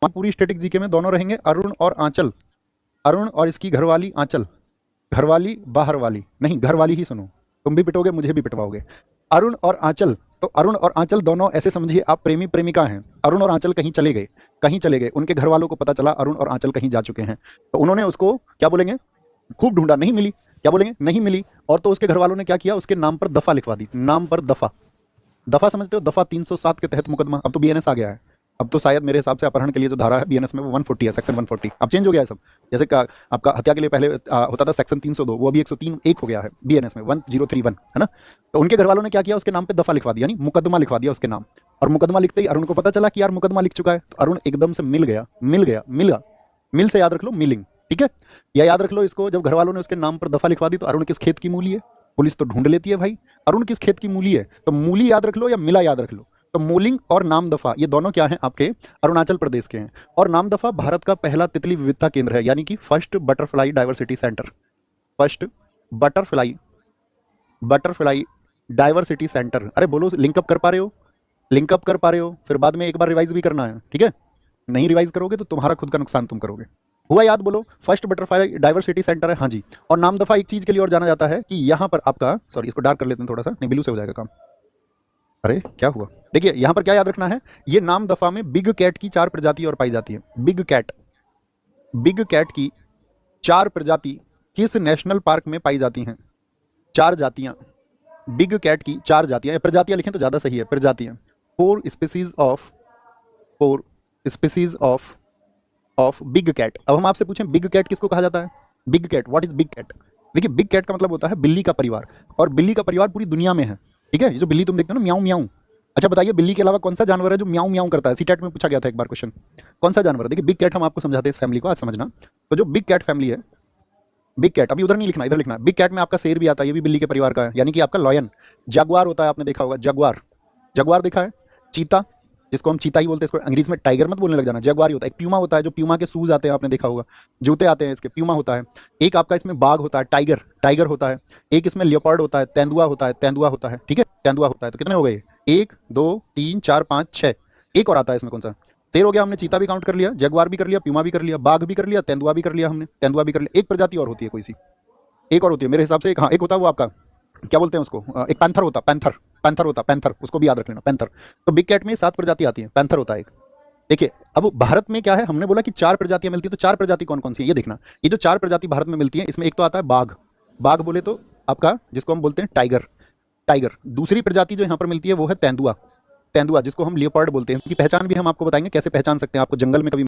पूरी static GK में दोनों रहेंगे अरुण और आंचल। अरुण और इसकी घरवाली आंचल। घरवाली बाहर वाली नहीं, घरवाली ही सुनो, तुम भी पिटोगे मुझे भी पिटवाओगे। अरुण और आंचल, तो अरुण और आंचल दोनों ऐसे समझिए आप प्रेमी प्रेमिका हैं। अरुण और आंचल कहीं चले गए, कहीं चले गए, उनके घर वालों को पता चला अरुण और आंचल कहीं जा चुके हैं, तो उन्होंने उसको क्या बोलेंगे, खूब ढूंढा, नहीं मिली, क्या बोलेंगे, नहीं मिली। और तो उसके घर वालों ने क्या किया, उसके नाम पर दफा लिखवा दी, नाम पर दफा। दफा समझते हो, दफा 307 के तहत मुकदमा, अब तो बीएनएस आ गया है। अब तो शायद मेरे हिसाब से अपहरण के लिए जो धारा है बीएनएस में वो 140 है, सेक्शन 140 अब चेंज हो गया है सब। जैसे आपका हत्या के लिए पहले होता था सेक्शन 302, वो अभी 103 एक हो गया है बीएनएस में 1031, है ना। तो उनके घर वालों ने क्या किया, उसके नाम पे दफा लिखवा दिया, यानी मुकदमा लिखवा दिया उसके नाम। और मुकदमा लिखते ही अरुण को पता चला कि यार मुकदमा लिख चुका है, तो अरुण एकदम से मिल गया, मिल से याद रख लो मिलिंग, ठीक है। या याद रख लो इसको, जब घर वालों ने उसके नाम पर दफा लिखवा दी तो अरुण किस खेत की मूली है, पुलिस तो ढूंढ लेती है भाई, अरुण किस खेत की मूली है, तो मूली याद रख लो या मिला याद रख लो। तो मूलिंग और नाम दफा ये दोनों क्या हैं, आपके अरुणाचल प्रदेश के हैं। और नाम दफा भारत का पहला तितली विविधता केंद्र है, यानी कि first butterfly diversity centre, first butterfly diversity centre. अरे बोलो, लिंकअप कर पा रहे हो, लिंकअप कर पा रहे हो, फिर बाद में एक बार रिवाइज भी करना है, ठीक है। नहीं रिवाइज करोगे तो तुम्हारा खुद का नुकसान तुम करोगे। हुआ याद, बोलो, फर्स्ट बटरफ्लाई डाइवर्सिटी सेंटर है, हाँ जी। और नाम दफा एक चीज के लिए और जाना जाता है कि यहां पर आपका, सॉरी इसको डार्क कर लेते हैं थोड़ा सा, नहीं ब्लू से हो जाएगा काम। अरे क्या हुआ, देखिए यहां पर क्या याद रखना है, ये नाम दफा में बिग कैट की 4 प्रजाति और पाई जाती है। बिग कैट की 4 प्रजाति किस नेशनल पार्क में पाई जाती हैं, 4 जातियां, बिग कैट की 4 जातियां, प्रजातियां लिखें तो ज्यादा सही है, प्रजातियां, 4 स्पीसीज ऑफ बिग कैट। अब हम आपसे पूछें बिग कैट किसको कहा जाता है, big cat, what is big cat. देखिए बिग कैट का मतलब होता है बिल्ली का परिवार, और बिल्ली का परिवार पूरी दुनिया में है, ठीक है। ये जो बिल्ली तुम देखते हो ना, म्याऊं म्याऊं, अच्छा बताइए बिल्ली के अलावा कौन सा जानवर है जो म्याऊं म्याऊं करता है, सीटेट में पूछा गया था एक बार क्वेश्चन, कौन सा जानवर है। देखिए बिग कैट हम आपको समझाते हैं इस फैमिली को, आज समझना। तो जो बिग कैट फैमिली है, बिग कैट, अभी उधर नहीं लिखना, इधर लिखना है। बिग कैट में आपका शेर भी आता है, ये भी बिल्ली के परिवार का है, यानी कि आपका लॉयन। जगुआर होता है, आपने देखा होगा, जगुआर, जगुआर देखा है। चीता, जिसको हम चीता ही बोलते हैं, इसको अंग्रेजी में टाइगर मत बोलने लग जाना, जगुआर ही होता है। एक प्यूमा होता है, जो प्यूमा के शूज आते हैं, आपने देखा होगा, जूते आते हैं इसके, प्यूमा होता है। एक आपका इसमें बाघ होता है, टाइगर होता है। एक इसमें लियोपार्ड होता है, तेंदुआ होता है, ठीक है, तेंदुआ होता है। तो कितने हो गए, 1 2 3 4 5 6, एक और आता है इसमें, कौन सा, शेर हो गया, हमने चीता भी काउंट कर लिया, जगुआर भी कर लिया, प्यूमा भी कर लिया, बाघ भी कर लिया, तेंदुआ भी कर लिया हमने, तेंदुआ भी कर लिया। एक प्रजाति और होती है कोई सी, एक और होती है मेरे हिसाब से, एक, हाँ एक होता है वो आपका, क्या बोलते हैं उसको, एक पैंथर होता, पैंथर, उसको भी याद रख लेना, पैंथर। तो बिग कैट में 7 प्रजाति आती है, पैंथर होता है एक। देखिए अब भारत में क्या है, हमने बोला कि 4 प्रजातियां मिलती है, तो 4 प्रजाति कौन कौन सी है ये देखना। ये जो 4 प्रजाति भारत में मिलती है, इसमें एक तो आता है बाघ, बाघ बोले तो आपका जिसको हम बोलते हैं टाइगर। दूसरी प्रजाति जो यहाँ पर मिलती है वो है तेंदुआ, जिसको हम लियोपार्ड बोलते हैं। इसकी पहचान भी हम आपको बताएंगे कैसे पहचान सकते हैं, आपको जंगल में कभी